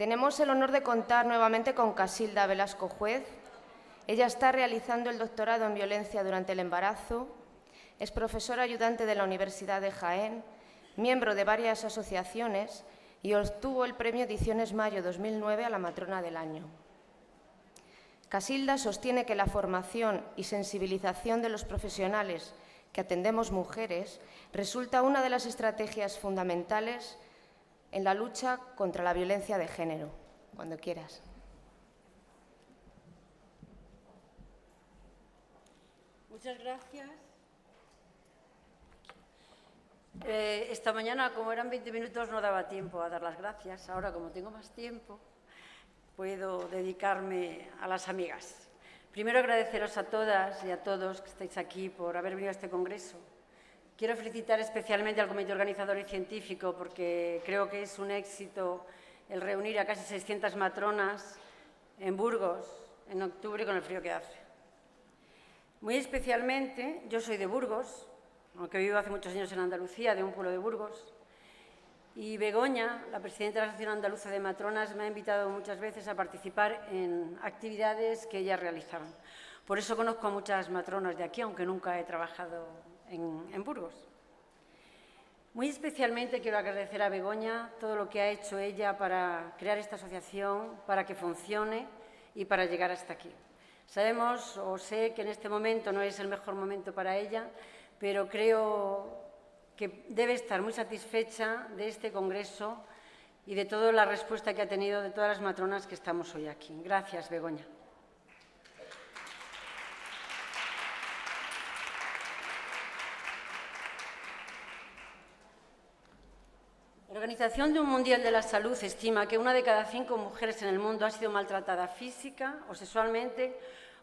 Tenemos el honor de contar nuevamente con Casilda Velasco Juez. Ella está realizando el doctorado en violencia durante el embarazo, es profesora ayudante de la Universidad de Jaén, miembro de varias asociaciones y obtuvo el premio Ediciones Mayo 2009 a la Matrona del Año. Casilda sostiene que la formación y sensibilización de los profesionales que atendemos mujeres resulta una de las estrategias fundamentales en la lucha contra la violencia de género. Cuando quieras. Muchas gracias. Esta mañana, como eran 20 minutos, no daba tiempo a dar las gracias. Ahora, como tengo más tiempo, puedo dedicarme a las amigas. Primero, agradeceros a todas y a todos que estáis aquí por haber venido a este congreso. Quiero felicitar especialmente al comité organizador y científico porque creo que es un éxito el reunir a casi 600 matronas en Burgos en octubre con el frío que hace. Muy especialmente, yo soy de Burgos, aunque vivo hace muchos años en Andalucía, de un pueblo de Burgos, y Begoña, la presidenta de la Asociación Andaluza de Matronas, me ha invitado muchas veces a participar en actividades que ellas realizaban. Por eso conozco a muchas matronas de aquí, aunque nunca he trabajado en Burgos. Muy especialmente quiero agradecer a Begoña todo lo que ha hecho ella para crear esta asociación, para que funcione y para llegar hasta aquí. Sabemos o sé que en este momento no es el mejor momento para ella, pero creo que debe estar muy satisfecha de este congreso y de toda la respuesta que ha tenido de todas las matronas que estamos hoy aquí. Gracias, Begoña. La Organización Mundial de la Salud estima que 1 de cada 5 mujeres en el mundo ha sido maltratada física o sexualmente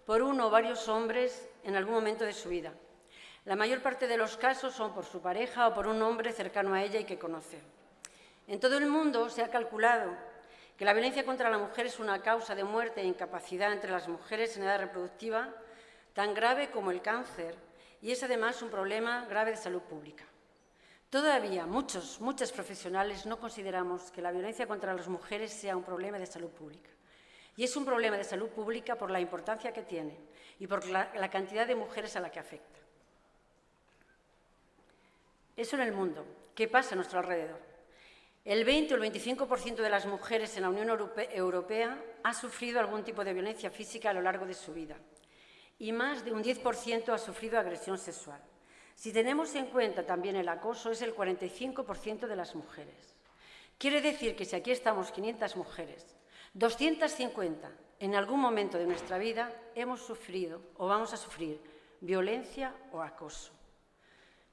por uno o varios hombres en algún momento de su vida. La mayor parte de los casos son por su pareja o por un hombre cercano a ella y que conoce. En todo el mundo se ha calculado que la violencia contra la mujer es una causa de muerte e incapacidad entre las mujeres en edad reproductiva tan grave como el cáncer y es además un problema grave de salud pública. Todavía muchos profesionales no consideramos que la violencia contra las mujeres sea un problema de salud pública. Y es un problema de salud pública por la importancia que tiene y por la cantidad de mujeres a la que afecta. Eso en el mundo. ¿Qué pasa a nuestro alrededor? El 20 o el 25% de las mujeres en la Unión Europea ha sufrido algún tipo de violencia física a lo largo de su vida y más de un 10% ha sufrido agresión sexual. Si tenemos en cuenta también el acoso, es el 45% de las mujeres. Quiere decir que si aquí estamos 500 mujeres, 250 en algún momento de nuestra vida hemos sufrido o vamos a sufrir violencia o acoso.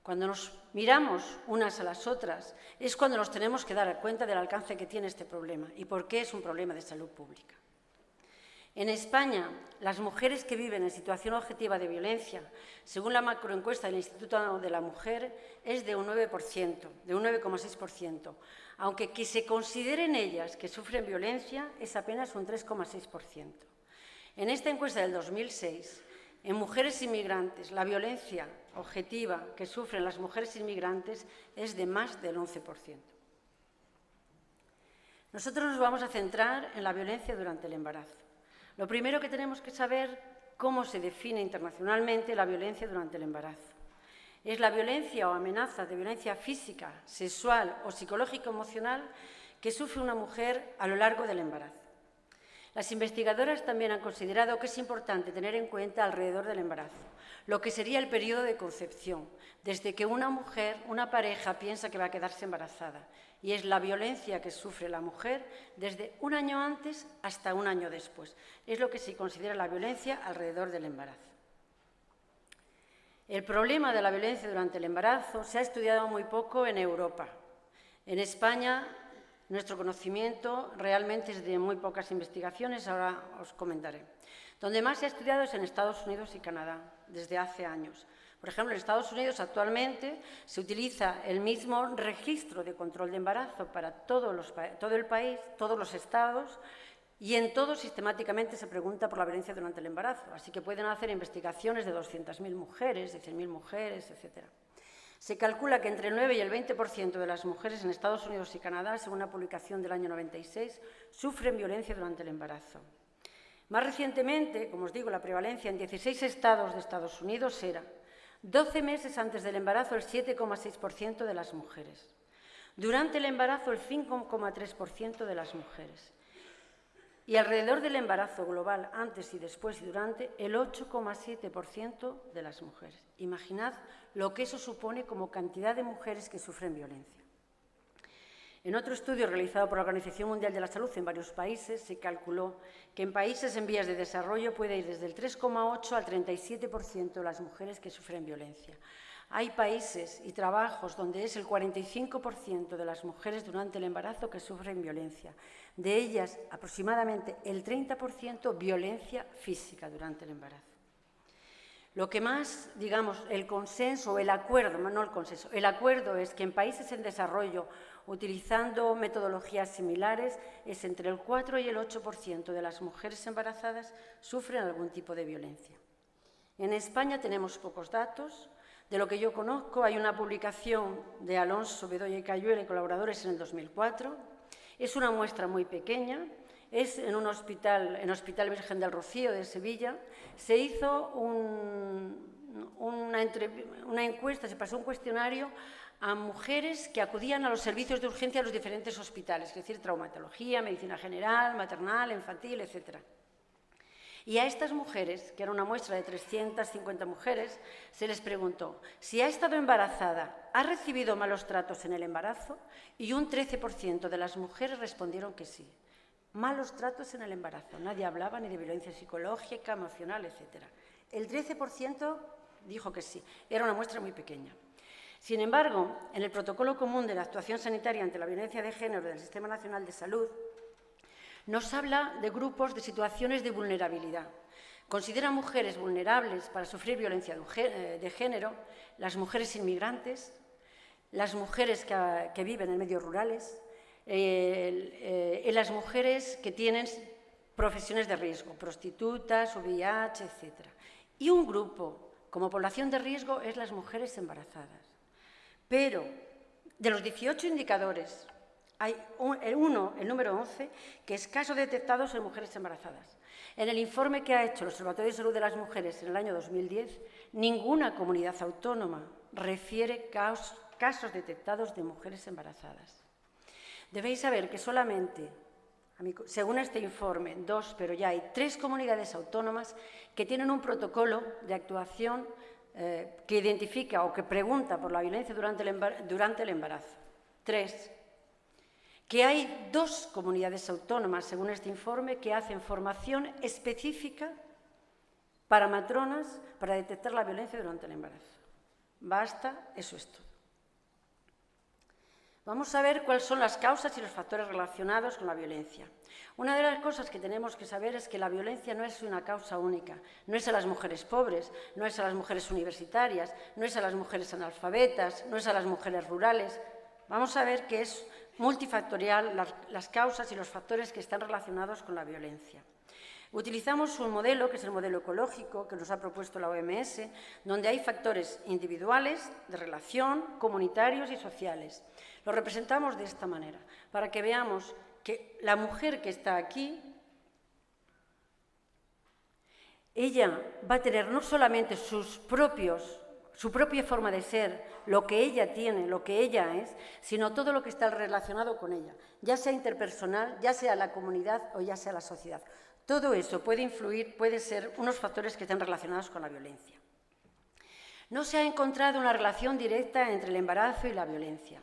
Cuando nos miramos unas a las otras es cuando nos tenemos que dar cuenta del alcance que tiene este problema y por qué es un problema de salud pública. En España, las mujeres que viven en situación objetiva de violencia, según la macroencuesta del Instituto de la Mujer, es de un 9%, de un 9,6%, aunque que se consideren ellas que sufren violencia es apenas un 3,6%. En esta encuesta del 2006, en mujeres inmigrantes, la violencia objetiva que sufren las mujeres inmigrantes es de más del 11%. Nosotros nos vamos a centrar en la violencia durante el embarazo. Lo primero que tenemos que saber cómo se define internacionalmente la violencia durante el embarazo. Es la violencia o amenaza de violencia física, sexual o psicológico-emocional que sufre una mujer a lo largo del embarazo. Las investigadoras también han considerado que es importante tener en cuenta alrededor del embarazo, lo que sería el periodo de concepción, desde que una mujer, una pareja, piensa que va a quedarse embarazada. Y es la violencia que sufre la mujer desde un año antes hasta un año después. Es lo que se considera la violencia alrededor del embarazo. El problema de la violencia durante el embarazo se ha estudiado muy poco en Europa. En España, nuestro conocimiento realmente es de muy pocas investigaciones, ahora os comentaré. Donde más se ha estudiado es en Estados Unidos y Canadá, desde hace años. Por ejemplo, en Estados Unidos actualmente se utiliza el mismo registro de control de embarazo para todo el país, todos los estados, y en todos sistemáticamente se pregunta por la violencia durante el embarazo. Así que pueden hacer investigaciones de 200.000 mujeres, de 100.000 mujeres, etc. Se calcula que entre el 9 y el 20% de las mujeres en Estados Unidos y Canadá, según una publicación del año 96, sufren violencia durante el embarazo. Más recientemente, como os digo, la prevalencia en 16 estados de Estados Unidos era 12 meses antes del embarazo el 7,6% de las mujeres. Durante el embarazo el 5,3% de las mujeres. Y alrededor del embarazo global, antes y después y durante, el 8,7% de las mujeres. Imaginad lo que eso supone como cantidad de mujeres que sufren violencia. En otro estudio realizado por la Organización Mundial de la Salud en varios países, se calculó que en países en vías de desarrollo puede ir desde el 3,8 al 37% de las mujeres que sufren violencia. Hay países y trabajos donde es el 45% de las mujeres durante el embarazo que sufren violencia. De ellas, aproximadamente el 30% violencia física durante el embarazo. Lo que más, digamos, el consenso o el acuerdo, no el consenso, el acuerdo es que en países en desarrollo, utilizando metodologías similares, es entre el 4 y el 8% de las mujeres embarazadas sufren algún tipo de violencia. En España tenemos pocos datos. De lo que yo conozco, hay una publicación de Alonso, Bedoya y Cayuela y colaboradores en el 2004. Es una muestra muy pequeña. Es en un hospital, en Hospital Virgen del Rocío de Sevilla. Se hizo una encuesta, se pasó un cuestionario a mujeres que acudían a los servicios de urgencia de los diferentes hospitales, es decir, traumatología, medicina general, maternal, infantil, etc. Y a estas mujeres, que era una muestra de 350 mujeres, se les preguntó si ha estado embarazada, ¿ha recibido malos tratos en el embarazo? Y un 13% de las mujeres respondieron que sí. Malos tratos en el embarazo. Nadie hablaba ni de violencia psicológica, emocional, etc. El 13% dijo que sí. Era una muestra muy pequeña. Sin embargo, en el Protocolo Común de la Actuación Sanitaria ante la Violencia de Género del Sistema Nacional de Salud, nos habla de grupos de situaciones de vulnerabilidad. Considera mujeres vulnerables para sufrir violencia de género las mujeres inmigrantes, las mujeres que viven en medios rurales, las mujeres que tienen profesiones de riesgo, prostitutas, VIH, etc. Y un grupo, como población de riesgo, es las mujeres embarazadas. Pero, de los 18 indicadores, hay el número 11, que es casos detectados en mujeres embarazadas. En el informe que ha hecho el Observatorio de Salud de las Mujeres en el año 2010, ninguna comunidad autónoma refiere casos detectados de mujeres embarazadas. Debéis saber que solamente, según este informe, 2, pero ya hay 3 comunidades autónomas que tienen un protocolo de actuación que identifica o que pregunta por la violencia durante el embarazo. 3. Que hay 2 comunidades autónomas, según este informe, que hacen formación específica para matronas para detectar la violencia durante el embarazo. Basta, eso es todo. Vamos a ver cuáles son las causas y los factores relacionados con la violencia. Una de las cosas que tenemos que saber es que la violencia no es una causa única. No es a las mujeres pobres, no es a las mujeres universitarias, no es a las mujeres analfabetas, no es a las mujeres rurales. Vamos a ver que es multifactorial las causas y los factores que están relacionados con la violencia. Utilizamos un modelo, que es el modelo ecológico, que nos ha propuesto la OMS, donde hay factores individuales, de relación, comunitarios y sociales. Lo representamos de esta manera, para que veamos que la mujer que está aquí, ella va a tener no solamente su propia forma de ser, lo que ella tiene, lo que ella es, sino todo lo que está relacionado con ella, ya sea interpersonal, ya sea la comunidad o ya sea la sociedad. Todo eso puede influir, puede ser unos factores que estén relacionados con la violencia. No se ha encontrado una relación directa entre el embarazo y la violencia.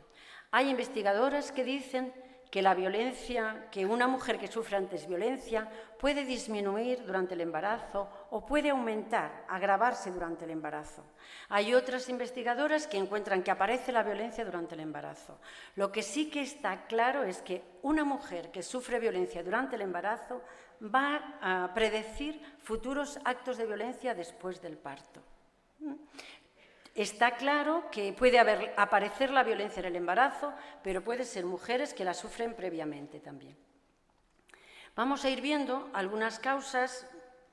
Hay investigadoras que dicen que la violencia, que una mujer que sufre antes violencia puede disminuir durante el embarazo o puede aumentar, agravarse durante el embarazo. Hay otras investigadoras que encuentran que aparece la violencia durante el embarazo. Lo que sí que está claro es que una mujer que sufre violencia durante el embarazo va a predecir futuros actos de violencia después del parto. Está claro que puede aparecer la violencia en el embarazo, pero puede ser mujeres que la sufren previamente también. Vamos a ir viendo algunas causas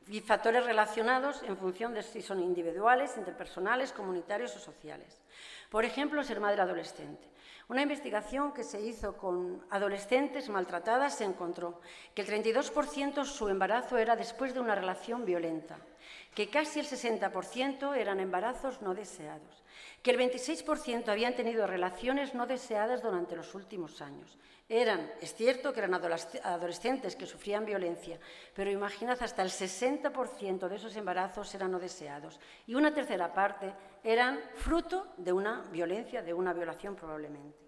y factores relacionados en función de si son individuales, interpersonales, comunitarios o sociales. Por ejemplo, ser madre adolescente. Una investigación que se hizo con adolescentes maltratadas se encontró que el 32% su embarazo era después de una relación violenta, que casi el 60% eran embarazos no deseados, que el 26% habían tenido relaciones no deseadas durante los últimos años. Es cierto que eran adolescentes que sufrían violencia, pero imaginad, hasta el 60% de esos embarazos eran no deseados y una tercera parte eran fruto de una violencia, de una violación probablemente.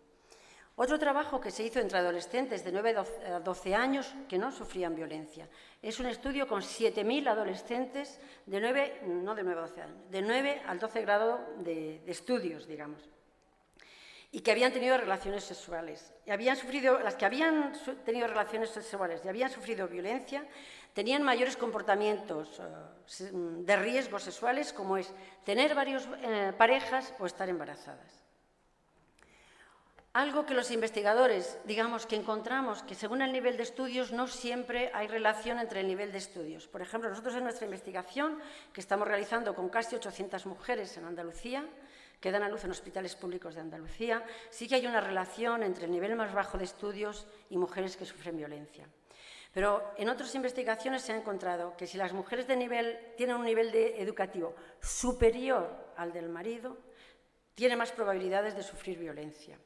Otro trabajo que se hizo entre adolescentes de 9 a 12 años que no sufrían violencia. Es un estudio con 7.000 adolescentes de 9 al 12 grado de estudios, digamos, y que habían tenido relaciones sexuales. Las que habían tenido relaciones sexuales y habían sufrido violencia tenían mayores comportamientos de riesgos sexuales, como es tener varias parejas o estar embarazadas. Algo que los investigadores, digamos, que encontramos que según el nivel de estudios no siempre hay relación entre el nivel de estudios. Por ejemplo, nosotros en nuestra investigación, que estamos realizando con casi 800 mujeres en Andalucía, que dan a luz en hospitales públicos de Andalucía, sí que hay una relación entre el nivel más bajo de estudios y mujeres que sufren violencia. Pero en otras investigaciones se ha encontrado que si las mujeres tienen un nivel educativo superior al del marido, tienen más probabilidades de sufrir violencia.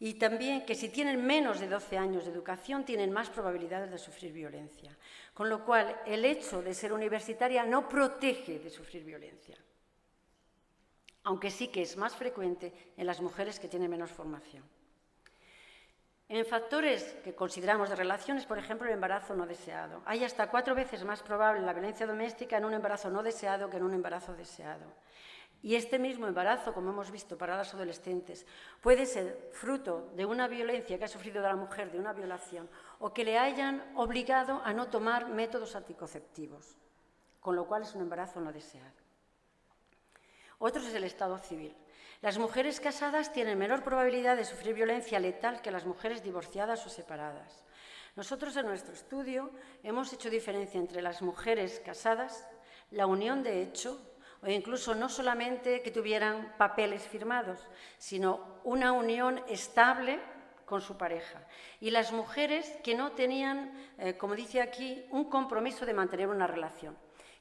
Y también que si tienen menos de 12 años de educación, tienen más probabilidades de sufrir violencia. Con lo cual, el hecho de ser universitaria no protege de sufrir violencia, aunque sí que es más frecuente en las mujeres que tienen menos formación. En factores que consideramos de relaciones, por ejemplo, el embarazo no deseado. Hay hasta 4 veces más probable la violencia doméstica en un embarazo no deseado que en un embarazo deseado. Y este mismo embarazo, como hemos visto para las adolescentes, puede ser fruto de una violencia que ha sufrido la mujer, de una violación, o que le hayan obligado a no tomar métodos anticonceptivos, con lo cual es un embarazo no deseado. Otro es el estado civil. Las mujeres casadas tienen menor probabilidad de sufrir violencia letal que las mujeres divorciadas o separadas. Nosotros en nuestro estudio hemos hecho diferencia entre las mujeres casadas, la unión de hecho, o incluso no solamente que tuvieran papeles firmados, sino una unión estable con su pareja. Y las mujeres que no tenían, como dice aquí, un compromiso de mantener una relación,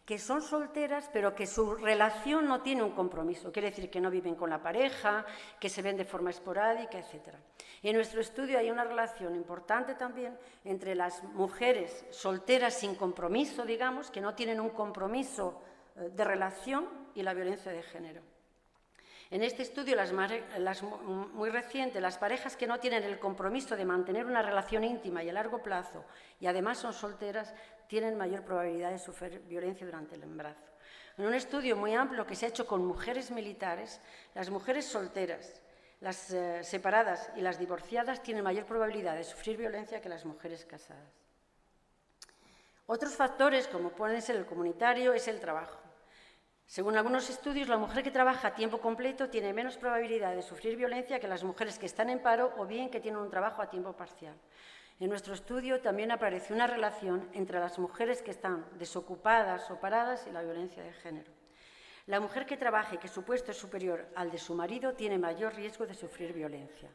que son solteras, pero que su relación no tiene un compromiso. Quiere decir que no viven con la pareja, que se ven de forma esporádica, etc. Y en nuestro estudio hay una relación importante también entre las mujeres solteras sin compromiso, digamos, que no tienen un compromiso de relación, y la violencia de género. En este estudio, muy reciente, las parejas que no tienen el compromiso de mantener una relación íntima y a largo plazo y además son solteras, tienen mayor probabilidad de sufrir violencia durante el embarazo. En un estudio muy amplio que se ha hecho con mujeres militares, las mujeres solteras, las separadas y las divorciadas tienen mayor probabilidad de sufrir violencia que las mujeres casadas. Otros factores, como pueden ser el comunitario, es el trabajo. Según algunos estudios, la mujer que trabaja a tiempo completo tiene menos probabilidad de sufrir violencia que las mujeres que están en paro o bien que tienen un trabajo a tiempo parcial. En nuestro estudio también apareció una relación entre las mujeres que están desocupadas o paradas y la violencia de género. La mujer que trabaja y que su puesto es superior al de su marido tiene mayor riesgo de sufrir violencia.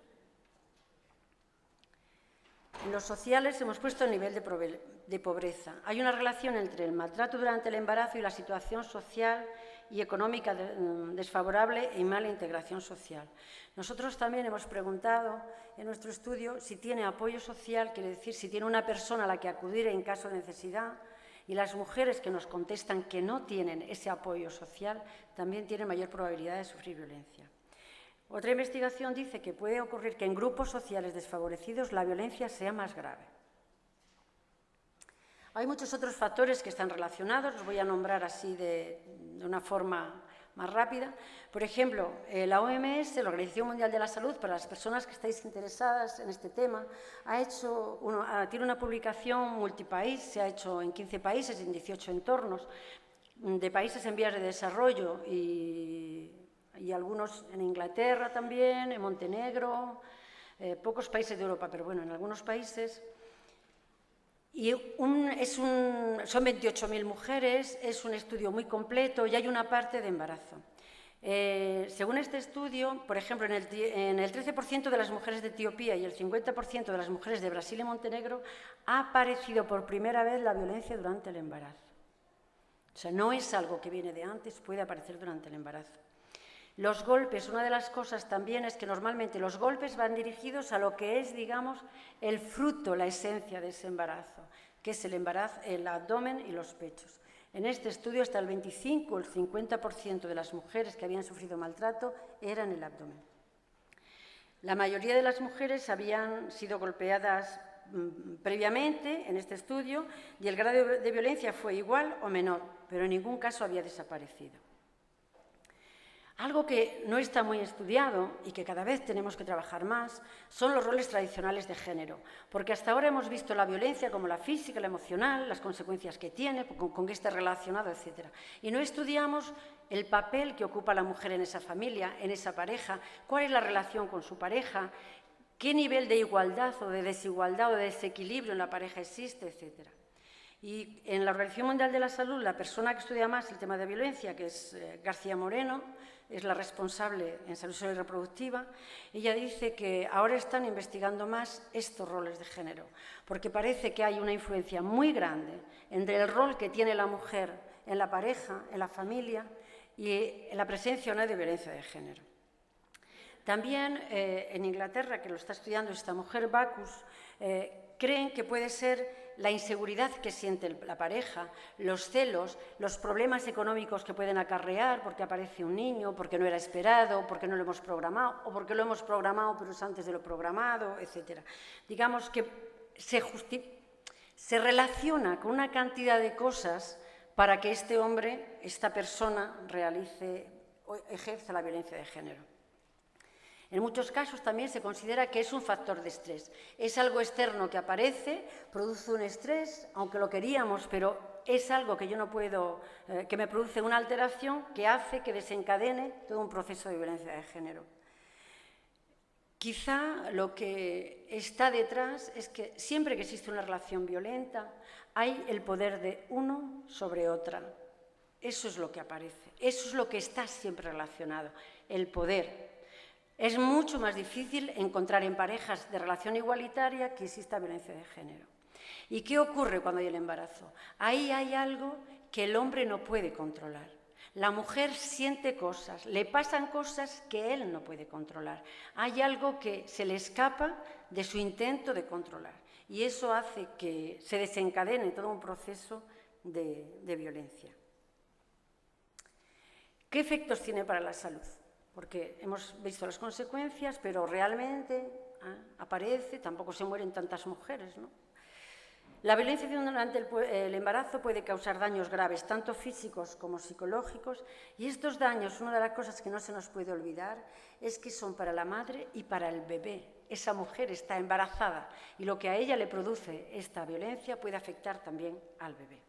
En los sociales hemos puesto el nivel de pobreza. Hay una relación entre el maltrato durante el embarazo y la situación social y económica desfavorable y mala integración social. Nosotros también hemos preguntado en nuestro estudio si tiene apoyo social, quiere decir si tiene una persona a la que acudir en caso de necesidad, y las mujeres que nos contestan que no tienen ese apoyo social también tienen mayor probabilidad de sufrir violencia. Otra investigación dice que puede ocurrir que en grupos sociales desfavorecidos la violencia sea más grave. Hay muchos otros factores que están relacionados, los voy a nombrar así de una forma más rápida. Por ejemplo, la OMS, la Organización Mundial de la Salud, para las personas que estáis interesadas en este tema, tiene una publicación multipaís, se ha hecho en 15 países, en 18 entornos, de países en vías de desarrollo y algunos en Inglaterra también, en Montenegro, pocos países de Europa, pero bueno, en algunos países. Y son 28.000 mujeres, es un estudio muy completo y hay una parte de embarazo. Según este estudio, por ejemplo, en el 13% de las mujeres de Etiopía y el 50% de las mujeres de Brasil y Montenegro ha aparecido por primera vez la violencia durante el embarazo. O sea, no es algo que viene de antes, puede aparecer durante el embarazo. Los golpes, una de las cosas también es que normalmente los golpes van dirigidos a lo que es, digamos, el fruto, la esencia de ese embarazo, que es el embarazo, el abdomen y los pechos. En este estudio hasta el 25 o el 50% de las mujeres que habían sufrido maltrato eran el abdomen. La mayoría de las mujeres habían sido golpeadas previamente en este estudio y el grado de violencia fue igual o menor, pero en ningún caso había desaparecido. Algo que no está muy estudiado y que cada vez tenemos que trabajar más son los roles tradicionales de género, porque hasta ahora hemos visto la violencia como la física, la emocional, las consecuencias que tiene, con qué está relacionado, etc. Y no estudiamos el papel que ocupa la mujer en esa familia, en esa pareja, cuál es la relación con su pareja, qué nivel de igualdad o de desigualdad o de desequilibrio en la pareja existe, etc. Y en la Organización Mundial de la Salud, la persona que estudia más el tema de violencia, que es García Moreno, es la responsable en salud sexual y reproductiva, ella dice que ahora están investigando más estos roles de género, porque parece que hay una influencia muy grande entre el rol que tiene la mujer en la pareja, en la familia y en la presencia o no de violencia de género. También en Inglaterra, que lo está estudiando esta mujer, Bacchus, creen que puede ser la inseguridad que siente la pareja, los celos, los problemas económicos que pueden acarrear porque aparece un niño, porque no era esperado, porque no lo hemos programado, o porque lo hemos programado pero es antes de lo programado, etc. Digamos que se relaciona con una cantidad de cosas para que este hombre, esta persona, realice o ejerza la violencia de género. En muchos casos también se considera que es un factor de estrés. Es algo externo que aparece, produce un estrés, aunque lo queríamos, pero es algo que yo no puedo, que me produce una alteración que hace que desencadene todo un proceso de violencia de género. Quizá lo que está detrás es que siempre que existe una relación violenta hay el poder de uno sobre otra. Eso es lo que aparece, eso es lo que está siempre relacionado, el poder. Es mucho más difícil encontrar en parejas de relación igualitaria que exista violencia de género. ¿Y qué ocurre cuando hay el embarazo? Ahí hay algo que el hombre no puede controlar. La mujer siente cosas, le pasan cosas que él no puede controlar. Hay algo que se le escapa de su intento de controlar. Y eso hace que se desencadene todo un proceso de violencia. ¿Qué efectos tiene para la salud? Porque hemos visto las consecuencias, pero realmente aparece, tampoco se mueren tantas mujeres, ¿no? La violencia durante el embarazo puede causar daños graves, tanto físicos como psicológicos, y estos daños, una de las cosas que no se nos puede olvidar, es que son para la madre y para el bebé. Esa mujer está embarazada y lo que a ella le produce esta violencia puede afectar también al bebé.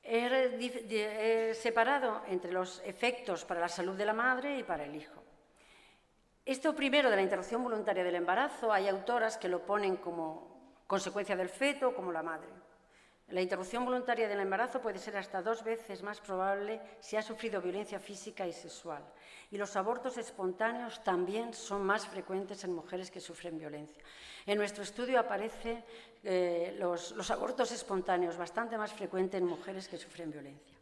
He separado entre los efectos para la salud de la madre y para el hijo. Esto primero de la interrupción voluntaria del embarazo, hay autoras que lo ponen como consecuencia del feto, como la madre. La interrupción voluntaria del embarazo puede ser hasta 2 veces más probable si ha sufrido violencia física y sexual. Y los abortos espontáneos también son más frecuentes en mujeres que sufren violencia. En nuestro estudio aparecen los abortos espontáneos bastante más frecuentes en mujeres que sufren violencia.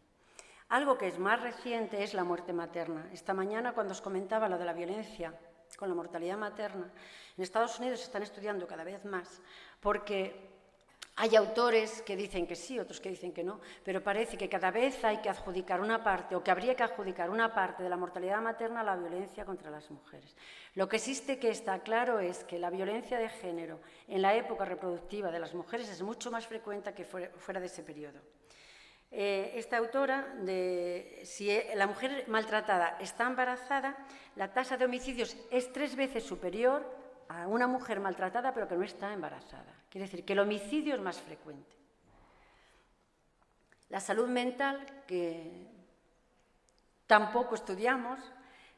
Algo que es más reciente es la muerte materna. Esta mañana, cuando os comentaba lo de la violencia con la mortalidad materna, en Estados Unidos se están estudiando cada vez más porque hay autores que dicen que sí, otros que dicen que no, pero parece que cada vez hay que adjudicar una parte, o que habría que adjudicar una parte de la mortalidad materna a la violencia contra las mujeres. Lo que existe que está claro es que la violencia de género en la época reproductiva de las mujeres es mucho más frecuente que fuera de ese periodo. Esta autora, si la mujer maltratada está embarazada, la tasa de homicidios es 3 veces superior a una mujer maltratada pero que no está embarazada. Quiere decir que el homicidio es más frecuente. La salud mental, que tampoco estudiamos,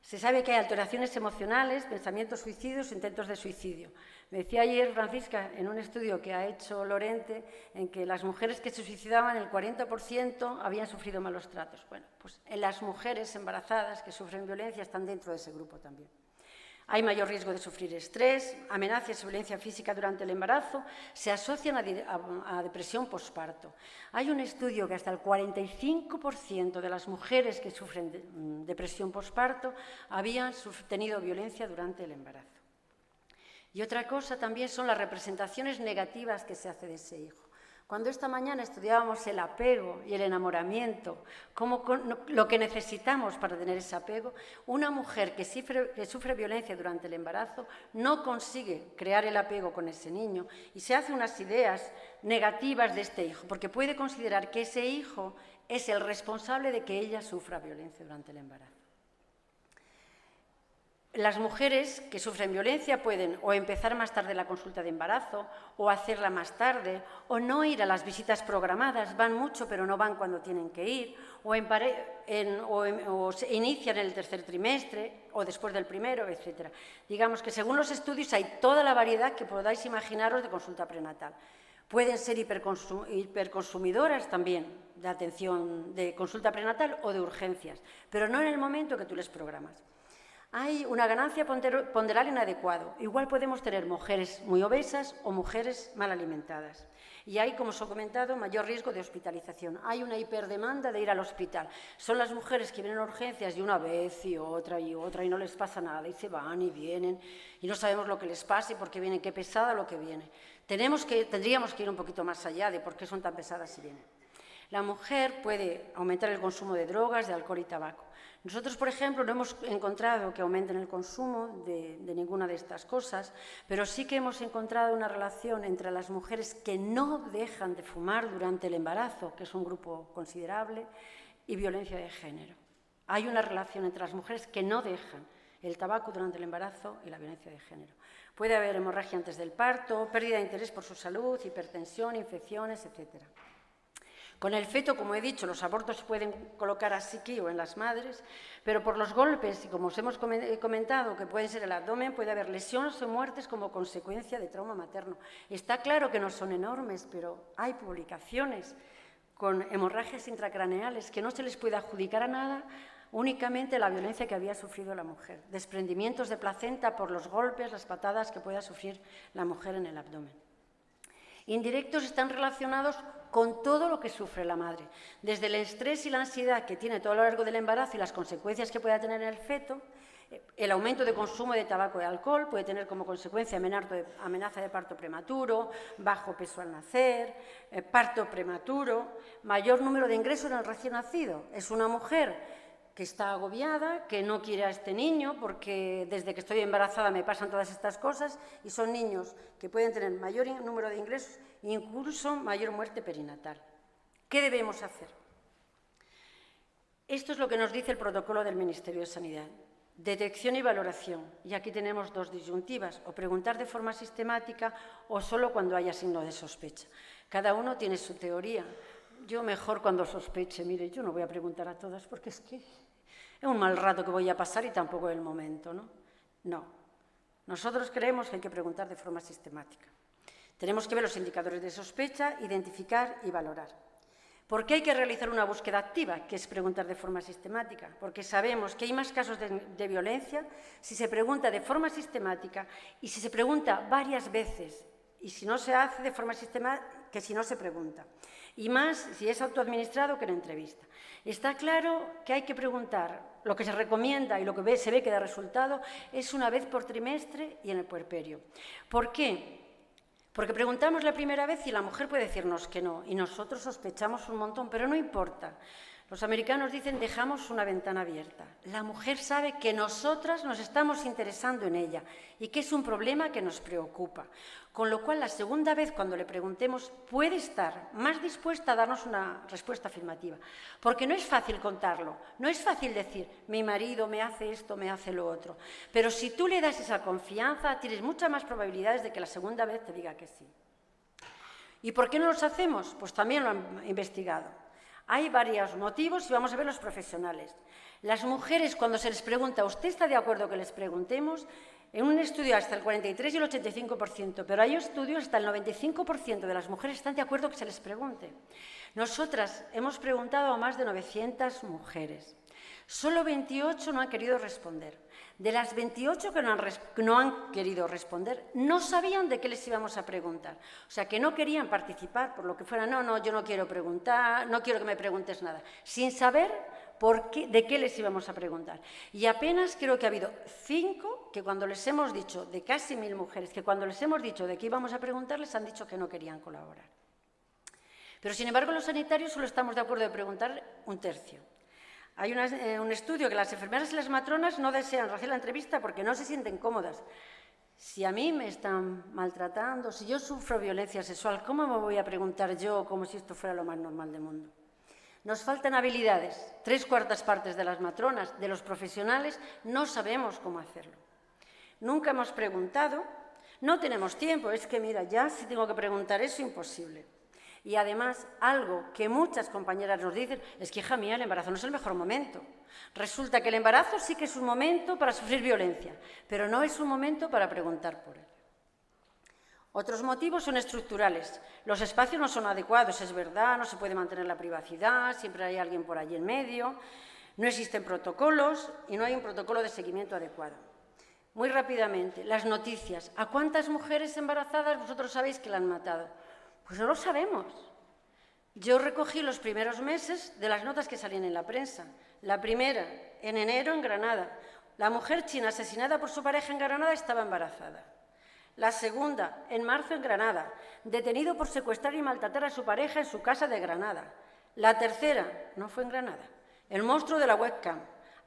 Se sabe que hay alteraciones emocionales, pensamientos suicidios, intentos de suicidio. Me decía ayer Francisca, en un estudio que ha hecho Lorente, en que las mujeres que se suicidaban, el 40% habían sufrido malos tratos. Bueno, pues en las mujeres embarazadas que sufren violencia están dentro de ese grupo también. Hay mayor riesgo de sufrir estrés, amenazas y violencia física durante el embarazo, se asocian a depresión posparto. Hay un estudio que hasta el 45% de las mujeres que sufren depresión posparto habían tenido violencia durante el embarazo. Y otra cosa también son las representaciones negativas que se hace de ese hijo. Cuando esta mañana estudiábamos el apego y el enamoramiento, lo que necesitamos para tener ese apego, una mujer que sufre violencia durante el embarazo no consigue crear el apego con ese niño y se hace unas ideas negativas de este hijo, porque puede considerar que ese hijo es el responsable de que ella sufra violencia durante el embarazo. Las mujeres que sufren violencia pueden o empezar más tarde la consulta de embarazo o hacerla más tarde o no ir a las visitas programadas, van mucho pero no van cuando tienen que ir o se inician en el tercer trimestre o después del primero, etc. Digamos que según los estudios hay toda la variedad que podáis imaginaros de consulta prenatal. Pueden ser hiperconsumidoras también de atención de consulta prenatal o de urgencias, pero no en el momento que tú les programas. Hay una ganancia ponderal inadecuado. Igual podemos tener mujeres muy obesas o mujeres mal alimentadas. Y hay, como os he comentado, mayor riesgo de hospitalización. Hay una hiperdemanda de ir al hospital. Son las mujeres que vienen a urgencias y una vez y otra y no les pasa nada y se van y vienen y no sabemos lo que les pasa y por qué vienen, qué pesada lo que viene. Tendríamos que ir un poquito más allá de por qué son tan pesadas y vienen. La mujer puede aumentar el consumo de drogas, de alcohol y tabaco. Nosotros, por ejemplo, no hemos encontrado que aumenten el consumo de ninguna de estas cosas, pero sí que hemos encontrado una relación entre las mujeres que no dejan de fumar durante el embarazo, que es un grupo considerable, y violencia de género. Hay una relación entre las mujeres que no dejan el tabaco durante el embarazo y la violencia de género. Puede haber hemorragia antes del parto, pérdida de interés por su salud, hipertensión, infecciones, etc. Con el feto, como he dicho, los abortos se pueden colocar así o en las madres, pero por los golpes, y como os hemos comentado, que pueden ser el abdomen, puede haber lesiones o muertes como consecuencia de trauma materno. Está claro que no son enormes, pero hay publicaciones con hemorragias intracraneales que no se les puede adjudicar a nada, únicamente la violencia que había sufrido la mujer. Desprendimientos de placenta por los golpes, las patadas que pueda sufrir la mujer en el abdomen. Indirectos están relacionados con todo lo que sufre la madre, desde el estrés y la ansiedad que tiene todo a lo largo del embarazo y las consecuencias que pueda tener en el feto. El aumento de consumo de tabaco y alcohol puede tener como consecuencia amenaza de parto prematuro, bajo peso al nacer, parto prematuro, mayor número de ingresos en el recién nacido. Es una mujer que está agobiada, que no quiere a este niño porque desde que estoy embarazada me pasan todas estas cosas y son niños que pueden tener mayor número de ingresos e incluso mayor muerte perinatal. ¿Qué debemos hacer? Esto es lo que nos dice el protocolo del Ministerio de Sanidad. Detección y valoración. Y aquí tenemos dos disyuntivas, o preguntar de forma sistemática o solo cuando haya signo de sospecha. Cada uno tiene su teoría. Yo mejor cuando sospeche, mire, yo no voy a preguntar a todas porque es que es un mal rato que voy a pasar y tampoco es el momento, ¿no? No. Nosotros creemos que hay que preguntar de forma sistemática. Tenemos que ver los indicadores de sospecha, identificar y valorar. ¿Por qué hay que realizar una búsqueda activa, que es preguntar de forma sistemática? Porque sabemos que hay más casos de violencia si se pregunta de forma sistemática y si se pregunta varias veces y si no se hace de forma sistemática que si no se pregunta. Y más si es autoadministrado que en entrevista. Está claro que hay que preguntar. Lo que se recomienda y lo que se ve que da resultado es una vez por trimestre y en el puerperio. ¿Por qué? Porque preguntamos la primera vez y la mujer puede decirnos que no, y nosotros sospechamos un montón, pero no importa. Los americanos dicen dejamos una ventana abierta. La mujer sabe que nosotras nos estamos interesando en ella y que es un problema que nos preocupa. Con lo cual, la segunda vez, cuando le preguntemos, puede estar más dispuesta a darnos una respuesta afirmativa. Porque no es fácil contarlo, no es fácil decir, mi marido me hace esto, me hace lo otro. Pero si tú le das esa confianza, tienes muchas más probabilidades de que la segunda vez te diga que sí. ¿Y por qué no los hacemos? Pues también lo han investigado. Hay varios motivos y vamos a ver los profesionales. Las mujeres, cuando se les pregunta, ¿usted está de acuerdo que les preguntemos? En un estudio hasta el 43 y el 85%, pero hay estudios hasta el 95% de las mujeres están de acuerdo que se les pregunte. Nosotras hemos preguntado a más de 900 mujeres. Solo 28 no han querido responder. De las 28 que no han querido responder, no sabían de qué les íbamos a preguntar. O sea, que no querían participar por lo que fuera. No, yo no quiero preguntar, no quiero que me preguntes nada. Sin saber de qué les íbamos a preguntar. Y apenas creo que ha habido 5 que cuando les hemos dicho, de casi 1000 mujeres, que cuando les hemos dicho de qué íbamos a preguntarles han dicho que no querían colaborar. Pero, sin embargo, los sanitarios solo estamos de acuerdo de preguntar un tercio. Hay un estudio que las enfermeras y las matronas no desean hacer la entrevista porque no se sienten cómodas. Si a mí me están maltratando, si yo sufro violencia sexual, ¿cómo me voy a preguntar yo como si esto fuera lo más normal del mundo? Nos faltan habilidades. 3/4 partes de las matronas, de los profesionales, no sabemos cómo hacerlo. Nunca hemos preguntado, no tenemos tiempo, es que mira, ya si tengo que preguntar eso, imposible. Y además, algo que muchas compañeras nos dicen es que, hija mía, el embarazo no es el mejor momento. Resulta que el embarazo sí que es un momento para sufrir violencia, pero no es un momento para preguntar por él. Otros motivos son estructurales. Los espacios no son adecuados, es verdad, no se puede mantener la privacidad, siempre hay alguien por allí en medio, no existen protocolos y no hay un protocolo de seguimiento adecuado. Muy rápidamente, las noticias. ¿A cuántas mujeres embarazadas vosotros sabéis que la han matado? Pues no lo sabemos. Yo recogí los primeros meses de las notas que salían en la prensa. La primera, en enero, en Granada. La mujer china asesinada por su pareja en Granada estaba embarazada. La segunda, en marzo, en Granada. Detenido por secuestrar y maltratar a su pareja en su casa de Granada. La tercera, no fue en Granada. El monstruo de la webcam.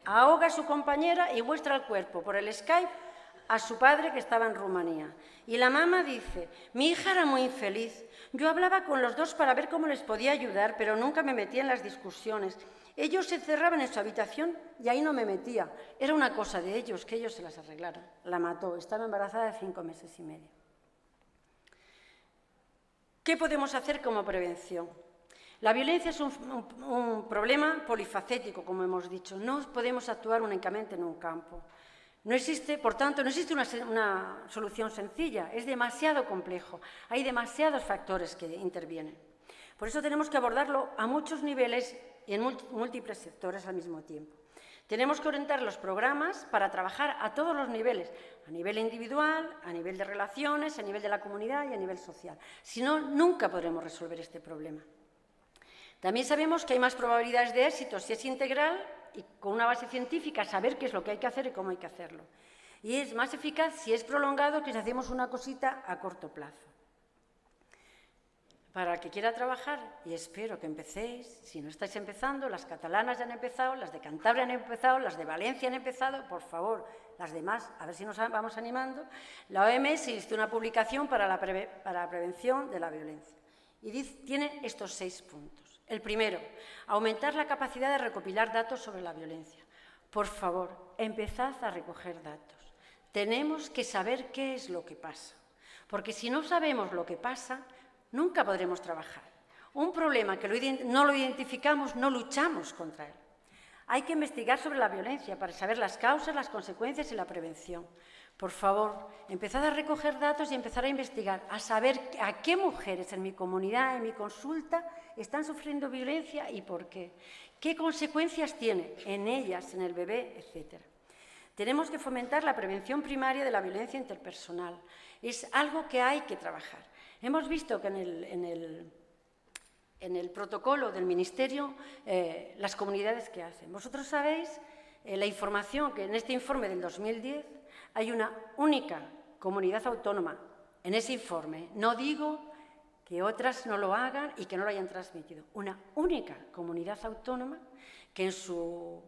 Ahoga a su compañera y muestra el cuerpo por el Skype a su padre que estaba en Rumanía. Y la mamá dice, mi hija era muy infeliz. Yo hablaba con los dos para ver cómo les podía ayudar, pero nunca me metía en las discusiones. Ellos se encerraban en su habitación y ahí no me metía. Era una cosa de ellos, que ellos se las arreglaran. La mató, estaba embarazada de 5 meses y medio. ¿Qué podemos hacer como prevención? La violencia es un problema polifacético, como hemos dicho. No podemos actuar únicamente en un campo. No existe, por tanto, no existe una solución sencilla, es demasiado complejo, hay demasiados factores que intervienen. Por eso tenemos que abordarlo a muchos niveles y en múltiples sectores al mismo tiempo. Tenemos que orientar los programas para trabajar a todos los niveles, a nivel individual, a nivel de relaciones, a nivel de la comunidad y a nivel social. Si no, nunca podremos resolver este problema. También sabemos que hay más probabilidades de éxito si es integral y con una base científica, saber qué es lo que hay que hacer y cómo hay que hacerlo. Y es más eficaz si es prolongado que si hacemos una cosita a corto plazo. Para el que quiera trabajar, y espero que empecéis, si no estáis empezando, las catalanas ya han empezado, las de Cantabria han empezado, las de Valencia han empezado, por favor, las demás, a ver si nos vamos animando. La OMS hizo una publicación para la prevención de la violencia y tiene estos 6 puntos. El primero, aumentar la capacidad de recopilar datos sobre la violencia. Por favor, empezad a recoger datos. Tenemos que saber qué es lo que pasa, porque si no sabemos lo que pasa, nunca podremos trabajar. Un problema que no lo identificamos, no luchamos contra él. Hay que investigar sobre la violencia para saber las causas, las consecuencias y la prevención. Por favor, empezad a recoger datos y empezar a investigar, a saber a qué mujeres en mi comunidad, en mi consulta, están sufriendo violencia y por qué. ¿Qué consecuencias tiene en ellas, en el bebé, etcétera? Tenemos que fomentar la prevención primaria de la violencia interpersonal. Es algo que hay que trabajar. Hemos visto que en el protocolo del Ministerio las comunidades que hacen. Vosotros sabéis la información que en este informe del 2010 hay una única comunidad autónoma en ese informe. No digo que otras no lo hagan y que no lo hayan transmitido. Una única comunidad autónoma que en su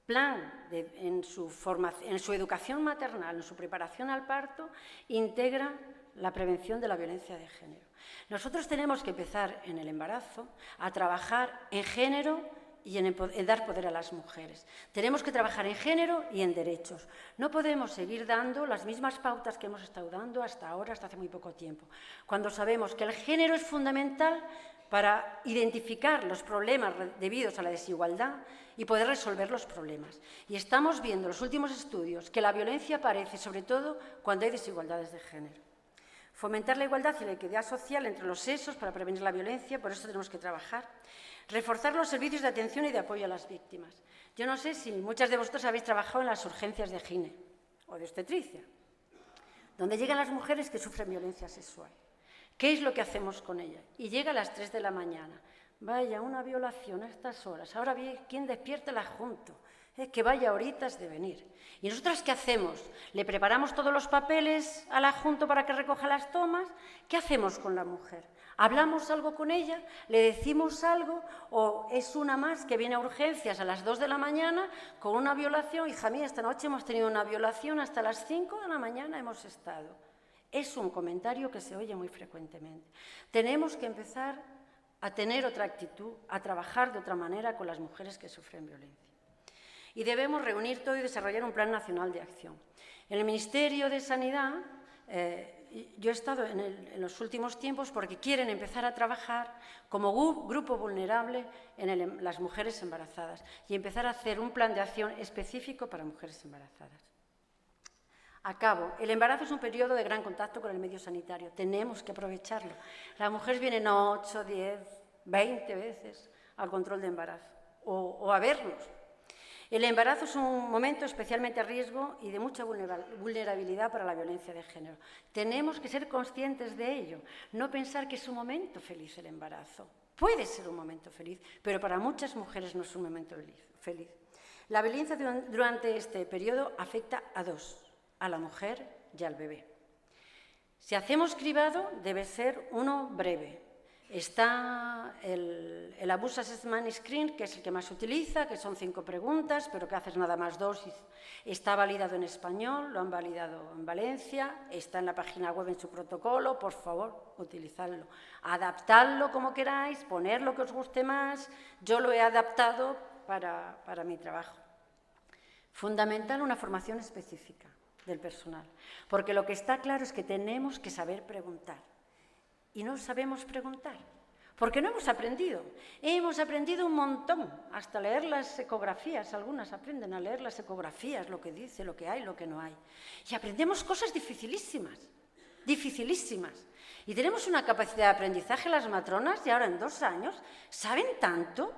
plan, en su educación maternal, en su preparación al parto, integra la prevención de la violencia de género. Nosotros tenemos que empezar en el embarazo a trabajar en género y en dar poder a las mujeres. Tenemos que trabajar en género y en derechos. No podemos seguir dando las mismas pautas que hemos estado dando hasta ahora, hasta hace muy poco tiempo. Cuando sabemos que el género es fundamental para identificar los problemas debidos a la desigualdad y poder resolver los problemas. Y estamos viendo en los últimos estudios que la violencia aparece sobre todo cuando hay desigualdades de género. Fomentar la igualdad y la equidad social entre los sexos para prevenir la violencia, por eso tenemos que trabajar. Reforzar los servicios de atención y de apoyo a las víctimas. Yo no sé si muchas de vosotros habéis trabajado en las urgencias de gine o de obstetricia, donde llegan las mujeres que sufren violencia sexual. ¿Qué es lo que hacemos con ellas? Y llega a las 3 de la mañana. Vaya, una violación a estas horas. Ahora bien, ¿quién despierta el adjunto? Que vaya horitas de venir. ¿Y nosotras qué hacemos? ¿Le preparamos todos los papeles al adjunto para que recoja las tomas? ¿Qué hacemos con la mujer? ¿Hablamos algo con ella? ¿Le decimos algo? ¿O es una más que viene a urgencias a las 2 de la mañana con una violación? Hija mía, esta noche hemos tenido una violación, hasta las 5 de la mañana hemos estado. Es un comentario que se oye muy frecuentemente. Tenemos que empezar a tener otra actitud, a trabajar de otra manera con las mujeres que sufren violencia. Y debemos reunir todo y desarrollar un plan nacional de acción. En el Ministerio de Sanidad, yo he estado en los últimos tiempos porque quieren empezar a trabajar como grupo vulnerable en las mujeres embarazadas y empezar a hacer un plan de acción específico para mujeres embarazadas. Acabo. El embarazo es un periodo de gran contacto con el medio sanitario. Tenemos que aprovecharlo. Las mujeres vienen 8, 10, 20 veces al control de embarazo o a vernos. El embarazo es un momento especialmente a riesgo y de mucha vulnerabilidad para la violencia de género. Tenemos que ser conscientes de ello, no pensar que es un momento feliz el embarazo. Puede ser un momento feliz, pero para muchas mujeres no es un momento feliz. La violencia durante este periodo afecta a dos, a la mujer y al bebé. Si hacemos cribado, debe ser uno breve. Está el Abuse Assessment Screen, que es el que más se utiliza, que son 5 preguntas, pero que haces nada más 2. Está validado en español, lo han validado en Valencia, está en la página web en su protocolo, por favor, utilizadlo. Adaptadlo como queráis, poner lo que os guste más. Yo lo he adaptado para mi trabajo. Fundamental una formación específica del personal, porque lo que está claro es que tenemos que saber preguntar. Y no sabemos preguntar, porque no hemos aprendido. Hemos aprendido un montón, hasta leer las ecografías. Algunas aprenden a leer las ecografías, lo que dice, lo que hay, lo que no hay. Y aprendemos cosas dificilísimas, dificilísimas. Y tenemos una capacidad de aprendizaje las matronas y ahora en 2 años saben tanto.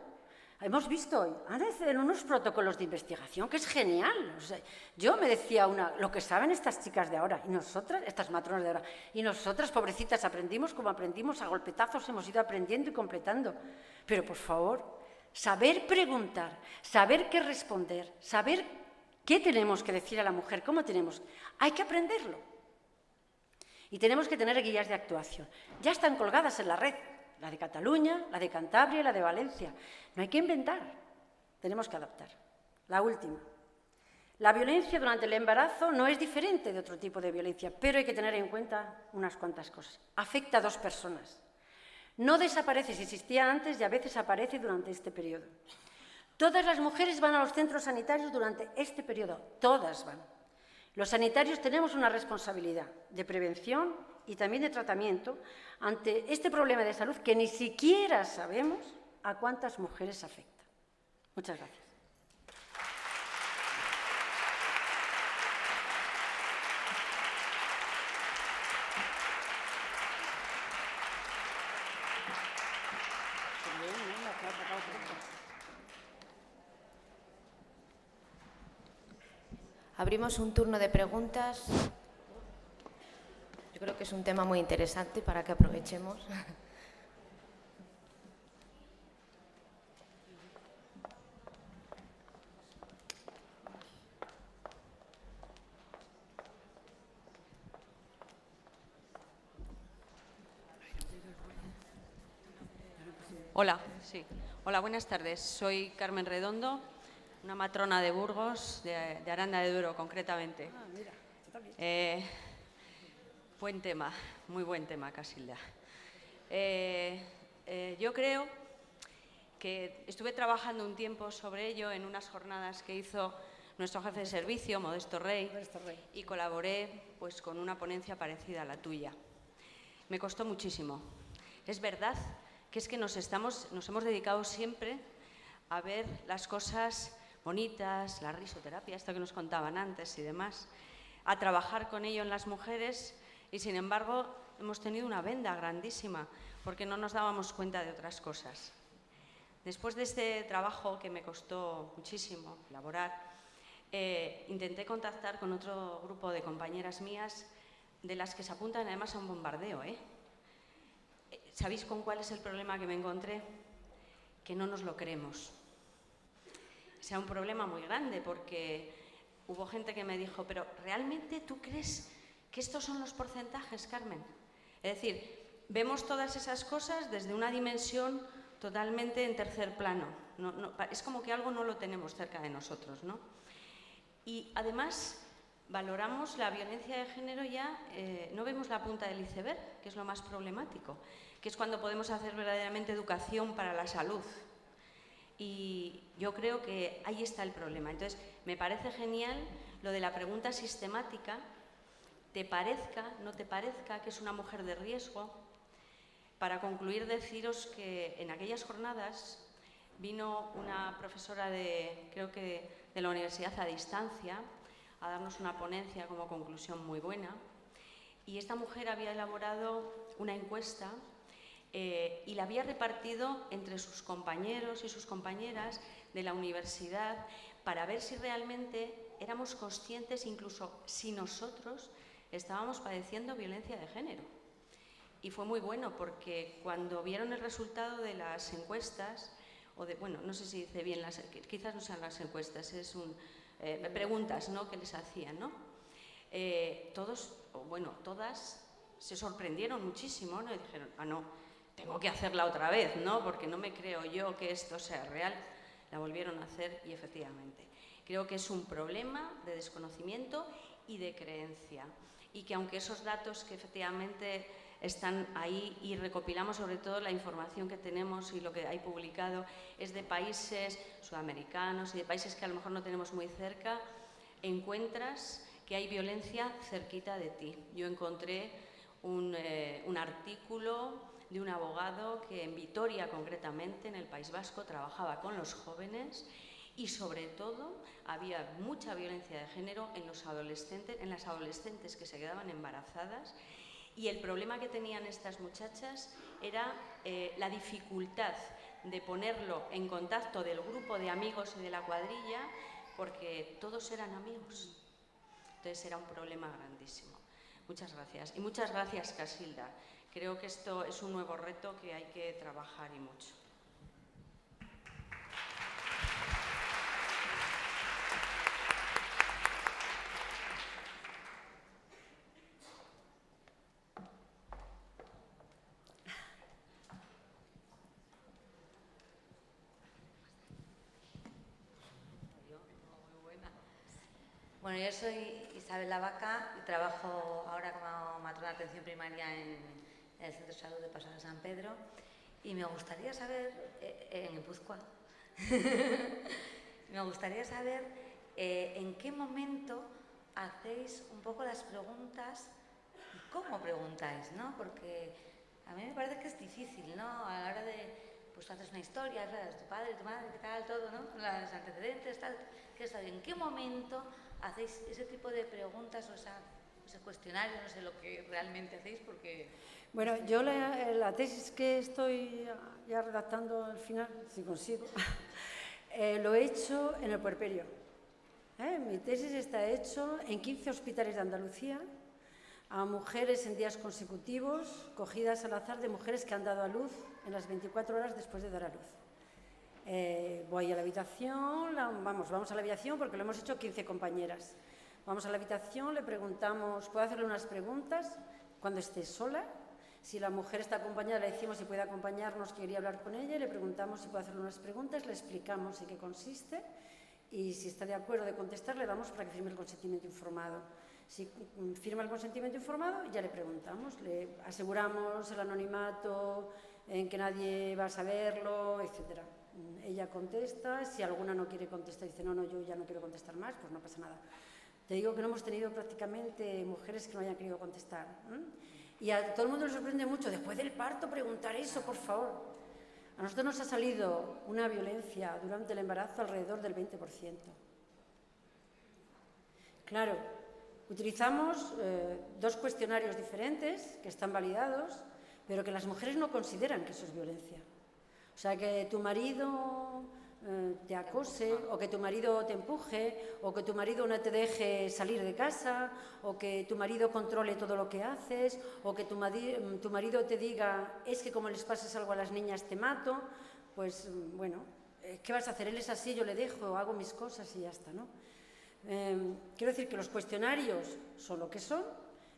Hemos visto hoy, han de hacer unos protocolos de investigación que es genial. O sea, yo me decía lo que saben estas chicas de ahora, y nosotras, estas matronas de ahora, y nosotras, pobrecitas, aprendimos como aprendimos, a golpetazos hemos ido aprendiendo y completando. Pero, por favor, saber preguntar, saber qué responder, saber qué tenemos que decir a la mujer, cómo tenemos. Hay que aprenderlo. Y tenemos que tener guías de actuación. Ya están colgadas en la red. La de Cataluña, la de Cantabria y la de Valencia. No hay que inventar, tenemos que adaptar. La última. La violencia durante el embarazo no es diferente de otro tipo de violencia, pero hay que tener en cuenta unas cuantas cosas. Afecta a 2 personas. No desaparece si existía antes y a veces aparece durante este periodo. Todas las mujeres van a los centros sanitarios durante este periodo, todas van. Los sanitarios tenemos una responsabilidad de prevención y también de tratamiento ante este problema de salud que ni siquiera sabemos a cuántas mujeres afecta. Muchas gracias. Abrimos un turno de preguntas. Yo creo que es un tema muy interesante para que aprovechemos. Hola, sí. Hola, buenas tardes. Soy Carmen Redondo, una matrona de Burgos, de Aranda de Duero concretamente. Mira, tú también. Buen tema, muy buen tema, Casilda. Yo creo que estuve trabajando un tiempo sobre ello en unas jornadas que hizo nuestro jefe de servicio, Modesto Rey, y colaboré pues, con una ponencia parecida a la tuya. Me costó muchísimo. Es verdad que que es que nos hemos dedicado siempre a ver las cosas bonitas, la risoterapia, esto que nos contaban antes y demás, a trabajar con ello en las mujeres y, sin embargo, hemos tenido una venda grandísima porque no nos dábamos cuenta de otras cosas. Después de este trabajo que me costó muchísimo elaborar, intenté contactar con otro grupo de compañeras mías de las que se apuntan además a un bombardeo. ¿Sabéis con cuál es el problema que me encontré? Que no nos lo creemos. O sea, un problema muy grande porque hubo gente que me dijo, pero ¿realmente tú crees que estos son los porcentajes, Carmen? Es decir, vemos todas esas cosas desde una dimensión totalmente en tercer plano. Es como que algo no lo tenemos cerca de nosotros, ¿no? Y además valoramos la violencia de género ya, no vemos la punta del iceberg, que es lo más problemático, que es cuando podemos hacer verdaderamente educación para la salud. Y yo creo que ahí está el problema. Entonces, me parece genial lo de la pregunta sistemática, te parezca, no te parezca que es una mujer de riesgo. Para concluir, deciros que en aquellas jornadas vino una profesora creo que de la universidad a distancia, a darnos una ponencia como conclusión muy buena. Y esta mujer había elaborado una encuesta y la había repartido entre sus compañeros y sus compañeras de la universidad para ver si realmente éramos conscientes, incluso si nosotros estábamos padeciendo violencia de género. Y fue muy bueno porque cuando vieron el resultado de las encuestas, bueno, no sé si dice bien, quizás no sean las encuestas, es preguntas, ¿no?, que les hacían, ¿no? Todas se sorprendieron muchísimo, ¿no? Y dijeron, no, tengo que hacerla otra vez, ¿no?, porque no me creo yo que esto sea real. La volvieron a hacer y efectivamente. Creo que es un problema de desconocimiento y de creencia. Y que aunque esos datos que efectivamente están ahí y recopilamos sobre todo la información que tenemos y lo que hay publicado es de países sudamericanos y de países que a lo mejor no tenemos muy cerca, encuentras que hay violencia cerquita de ti. Yo encontré un artículo de un abogado que en Vitoria, concretamente, en el País Vasco, trabajaba con los jóvenes y, sobre todo, había mucha violencia de género en las adolescentes que se quedaban embarazadas. Y el problema que tenían estas muchachas era la dificultad de ponerlo en contacto del grupo de amigos y de la cuadrilla, porque todos eran amigos. Entonces era un problema grandísimo. Muchas gracias. Y muchas gracias, Casilda. Creo que esto es un nuevo reto que hay que trabajar y mucho. Bueno, yo soy Isabel Lavaca y trabajo ahora como matrona de atención primaria en el Centro de Salud de Paso de San Pedro y me gustaría saber, en Guipúzcoa, me gustaría saber en qué momento hacéis un poco las preguntas y cómo preguntáis, ¿no? Porque a mí me parece que es difícil, ¿no? A la hora de, pues haces una historia, ¿sabes? Tu padre, tu madre, qué tal, todo, ¿no? Los antecedentes, tal. ¿En qué momento hacéis ese tipo de preguntas o ese cuestionario? No sé lo que realmente hacéis porque... Bueno, yo la tesis que estoy ya redactando al final, si consigo, lo he hecho en el puerperio. Mi tesis está hecho en 15 hospitales de Andalucía, a mujeres en días consecutivos, cogidas al azar de mujeres que han dado a luz en las 24 horas después de dar a luz. Voy a la habitación, vamos a la habitación porque lo hemos hecho 15 compañeras. Vamos a la habitación, le preguntamos, ¿puedo hacerle unas preguntas cuando esté sola? Si la mujer está acompañada, le decimos si puede acompañarnos, que quería hablar con ella, le preguntamos si puede hacerle unas preguntas, le explicamos en qué consiste y si está de acuerdo de contestar, le damos para que firme el consentimiento informado. Si firma el consentimiento informado, ya le preguntamos, le aseguramos el anonimato, en que nadie va a saberlo, etcétera. Ella contesta, si alguna no quiere contestar, dice no, yo ya no quiero contestar más, pues no pasa nada. Te digo que no hemos tenido prácticamente mujeres que no hayan querido contestar. Y a todo el mundo le sorprende mucho, después del parto preguntar eso, por favor. A nosotros nos ha salido una violencia durante el embarazo alrededor del 20%. Claro, utilizamos 2 cuestionarios diferentes que están validados, pero que las mujeres no consideran que eso es violencia. O sea, que tu marido te acose, o que tu marido te empuje, o que tu marido no te deje salir de casa, o que tu marido controle todo lo que haces, o que tu marido te diga, es que como les pases algo a las niñas te mato, pues bueno, ¿qué vas a hacer? Él es así, yo le dejo, hago mis cosas y ya está, ¿no? Quiero decir que los cuestionarios son lo que son,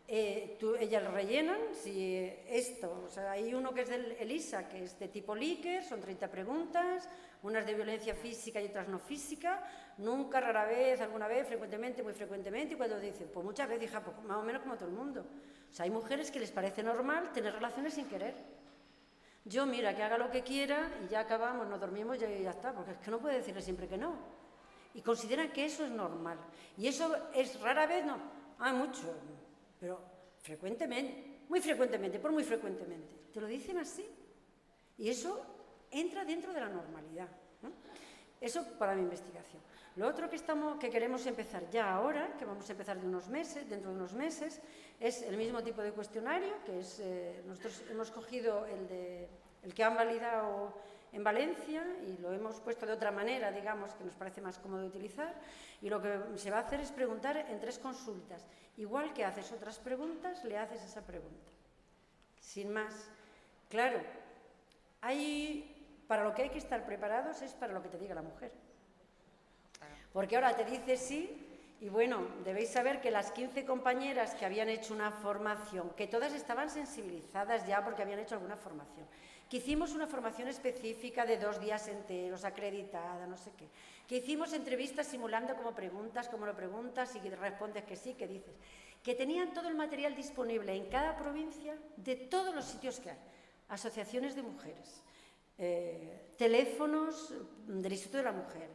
ellas rellenan, si esto, o sea, hay uno que es del ELISA, que es de tipo Likert, son 30 preguntas, unas de violencia física y otras no física, nunca, rara vez, alguna vez, frecuentemente, muy frecuentemente, y cuando dicen, pues muchas veces, hija, pues más o menos como todo el mundo. O sea, hay mujeres que les parece normal tener relaciones sin querer. Yo, mira, que haga lo que quiera y ya acabamos, nos dormimos y ya está, porque es que no puede decirle siempre que no. Y consideran que eso es normal. Y eso es rara vez, no, mucho, pero frecuentemente, muy frecuentemente, por muy frecuentemente. Te lo dicen así. Y eso entra dentro de la normalidad, ¿no? Eso para mi investigación. Lo otro que queremos empezar ya ahora, que vamos a empezar dentro de unos meses, es el mismo tipo de cuestionario, que es, nosotros hemos cogido el que han validado en Valencia y lo hemos puesto de otra manera, digamos, que nos parece más cómodo de utilizar, y lo que se va a hacer es preguntar en 3 consultas. Igual que haces otras preguntas, le haces esa pregunta. Sin más. Claro, para lo que hay que estar preparados es para lo que te diga la mujer. Porque ahora te dice sí, y bueno, debéis saber que las 15 compañeras que habían hecho una formación, que todas estaban sensibilizadas ya porque habían hecho alguna formación, que hicimos una formación específica de 2 días enteros, acreditada, no sé qué, que hicimos entrevistas simulando como lo preguntas y respondes que sí, que dices, que tenían todo el material disponible en cada provincia de todos los sitios que hay, asociaciones de mujeres, teléfonos del Instituto de la Mujer,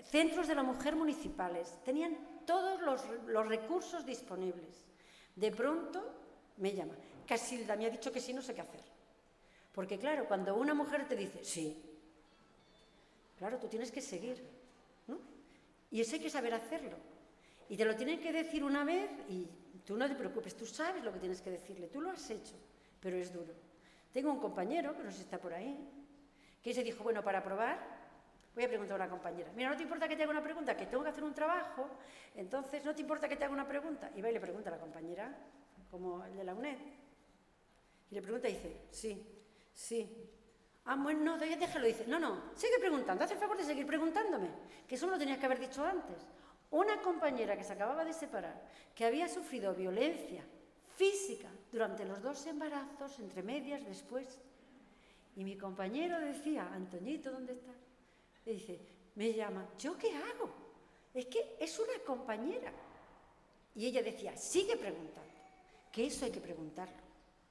centros de la mujer municipales, tenían todos los recursos disponibles. De pronto me llama, Casilda, me ha dicho que sí, no sé qué hacer. Porque claro, cuando una mujer te dice sí, claro, tú tienes que seguir, ¿no? Y eso hay que saber hacerlo. Y te lo tienen que decir una vez y tú no te preocupes, tú sabes lo que tienes que decirle, tú lo has hecho, pero es duro. Tengo un compañero, que no sé si está por ahí, que se dijo, bueno, para probar, voy a preguntar a una compañera, mira, ¿no te importa que te haga una pregunta? Que tengo que hacer un trabajo, entonces, ¿no te importa que te haga una pregunta? Y va y le pregunta a la compañera, como el de la UNED, y le pregunta y dice, sí. Bueno, no, déjalo, dice, no, sigue preguntando, haz el favor de seguir preguntándome, que eso me lo tenías que haber dicho antes. Una compañera que se acababa de separar, que había sufrido violencia física durante los 2 embarazos, entre medias, después, y mi compañero decía, Antoñito, ¿dónde estás? Le dice, me llama, ¿yo qué hago? Es que es una compañera. Y ella decía, sigue preguntando, que eso hay que preguntarlo.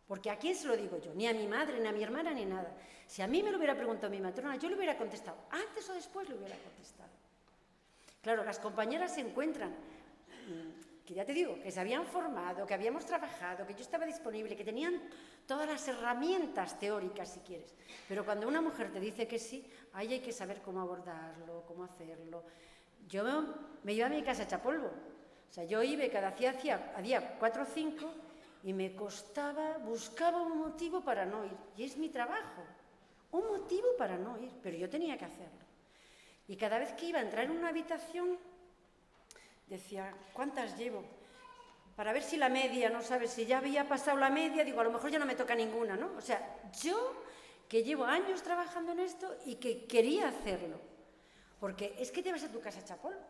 Porque ¿a quién se lo digo yo? Ni a mi madre, ni a mi hermana, ni nada. Si a mí me lo hubiera preguntado mi matrona, yo le hubiera contestado. Antes o después le hubiera contestado. Claro, las compañeras se encuentran, que ya te digo, que se habían formado, que habíamos trabajado, que yo estaba disponible, que tenían todas las herramientas teóricas, si quieres. Pero cuando una mujer te dice que sí, ahí hay que saber cómo abordarlo, cómo hacerlo. Yo me iba a mi casa hecha polvo. O sea, yo iba cada día 4 o 5 y me costaba, buscaba un motivo para no ir. Y es mi trabajo, un motivo para no ir, pero yo tenía que hacerlo. Y cada vez que iba a entrar en una habitación, decía, ¿cuántas llevo? Para ver si la media, no sabes, si ya había pasado la media, digo, a lo mejor ya no me toca ninguna, ¿no? O sea, yo que llevo años trabajando en esto y que quería hacerlo, porque es que te vas a tu casa hecha polvo.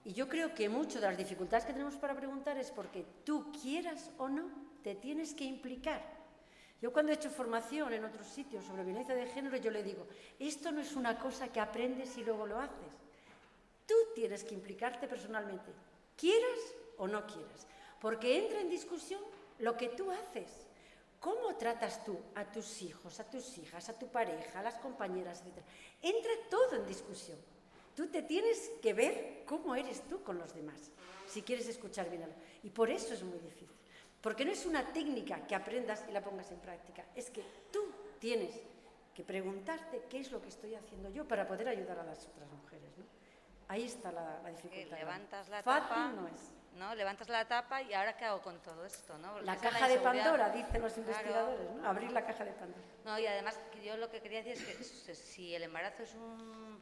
Y yo creo que mucho de las dificultades que tenemos para preguntar es porque tú quieras o no, te tienes que implicar. Yo cuando he hecho formación en otros sitios sobre violencia de género, yo le digo, esto no es una cosa que aprendes y luego lo haces. Tú tienes que implicarte personalmente, quieras o no quieras, porque entra en discusión lo que tú haces. ¿Cómo tratas tú a tus hijos, a tus hijas, a tu pareja, a las compañeras, etc.? Entra todo en discusión. Tú te tienes que ver cómo eres tú con los demás, si quieres escuchar bien algo. Y por eso es muy difícil, porque no es una técnica que aprendas y la pongas en práctica, es que tú tienes que preguntarte qué es lo que estoy haciendo yo para poder ayudar a las otras mujeres, ¿no? Ahí está la dificultad. Levantas la Fácil tapa, no es. ¿no? Levantas la tapa y ¿ahora qué hago con todo esto? ¿no? Porque La esa es caja de inseguridad. Pandora, dicen los Claro. investigadores, ¿no? Abrir la caja de Pandora. No, y además que yo lo que quería decir es que si el embarazo es un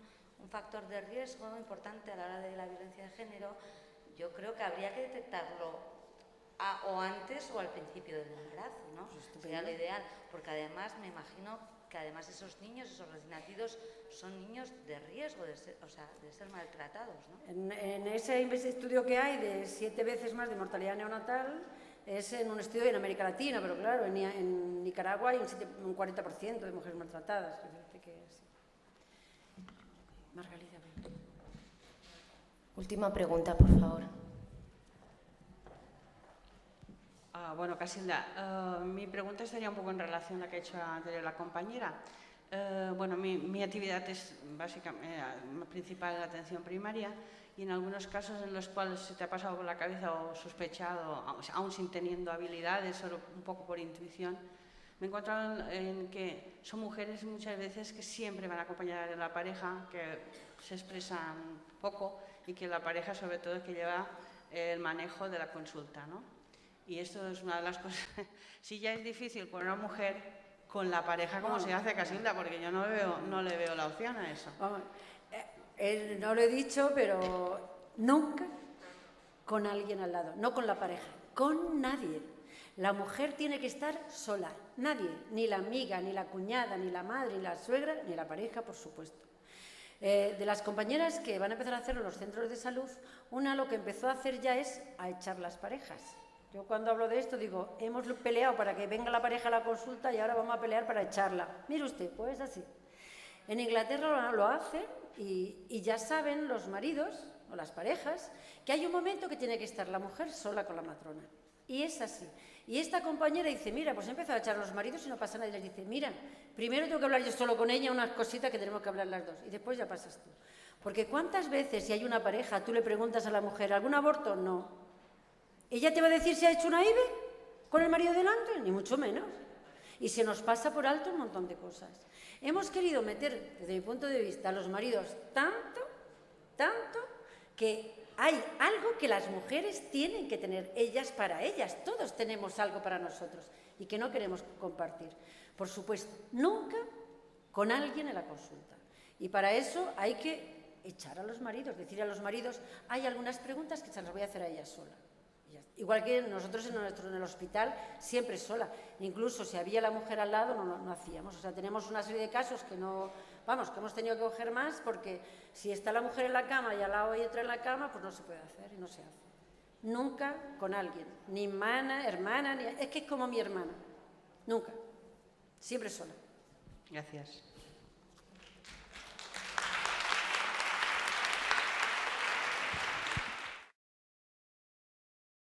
factor de riesgo importante a la hora de la violencia de género, yo creo que habría que detectarlo o antes o al principio del embarazo, ¿no? Pues sería lo ideal, porque además me imagino que además esos niños, esos recién nacidos, son niños de riesgo de ser, de ser maltratados, ¿no? En ese estudio que hay de 7 veces más de mortalidad neonatal, es en un estudio en América Latina, pero claro, en Nicaragua hay un 40% de mujeres maltratadas. Margarita. Última pregunta, por favor. Bueno, Casilda, mi pregunta estaría un poco en relación a la que ha hecho anterior la compañera. Bueno, mi actividad es básicamente principal en la atención primaria y en algunos casos en los cuales se te ha pasado por la cabeza o sospechado, aún sin teniendo habilidades, solo un poco por intuición, me he encontrado en que son mujeres muchas veces que siempre van acompañadas de la pareja, que se expresan poco y que la pareja sobre todo es que lleva el manejo de la consulta, ¿no? Y esto es una de las cosas, si ya es difícil con una mujer, con la pareja, ¿cómo se hace, Casilda? Porque yo no le veo la opción a eso. No lo he dicho, pero nunca con alguien al lado, no con la pareja, con nadie. La mujer tiene que estar sola, nadie, ni la amiga, ni la cuñada, ni la madre, ni la suegra, ni la pareja, por supuesto. De las compañeras que van a empezar a hacerlo en los centros de salud, una lo que empezó a hacer ya es a echar las parejas. Yo cuando hablo de esto digo, hemos peleado para que venga la pareja a la consulta y ahora vamos a pelear para echarla. Mire usted, pues así. En Inglaterra lo hacen y ya saben los maridos o las parejas que hay un momento que tiene que estar la mujer sola con la matrona. Y es así. Y esta compañera dice, mira, pues he empezado a echar a los maridos y no pasa nada. Y les dice, mira, primero tengo que hablar yo solo con ella unas cositas que tenemos que hablar las dos. Y después ya pasas tú. Porque ¿cuántas veces si hay una pareja tú le preguntas a la mujer, ¿algún aborto? No. ¿Ella te va a decir si ha hecho una IVE con el marido delante? Ni mucho menos. Y se nos pasa por alto un montón de cosas. Hemos querido meter, desde mi punto de vista, a los maridos tanto, que hay algo que las mujeres tienen que tener ellas para ellas. Todos tenemos algo para nosotros y que no queremos compartir. Por supuesto, nunca con alguien en la consulta. Y para eso hay que echar a los maridos, decir a los maridos, hay algunas preguntas que se las voy a hacer a ellas sola. Igual que nosotros en el hospital, siempre sola. Incluso si había la mujer al lado, no hacíamos. O sea, tenemos una serie de casos que que hemos tenido que coger más porque si está la mujer en la cama y al lado hay otra en la cama, pues no se puede hacer y no se hace. Nunca con alguien, ni hermana, es que es como mi hermana. Nunca. Siempre sola. Gracias.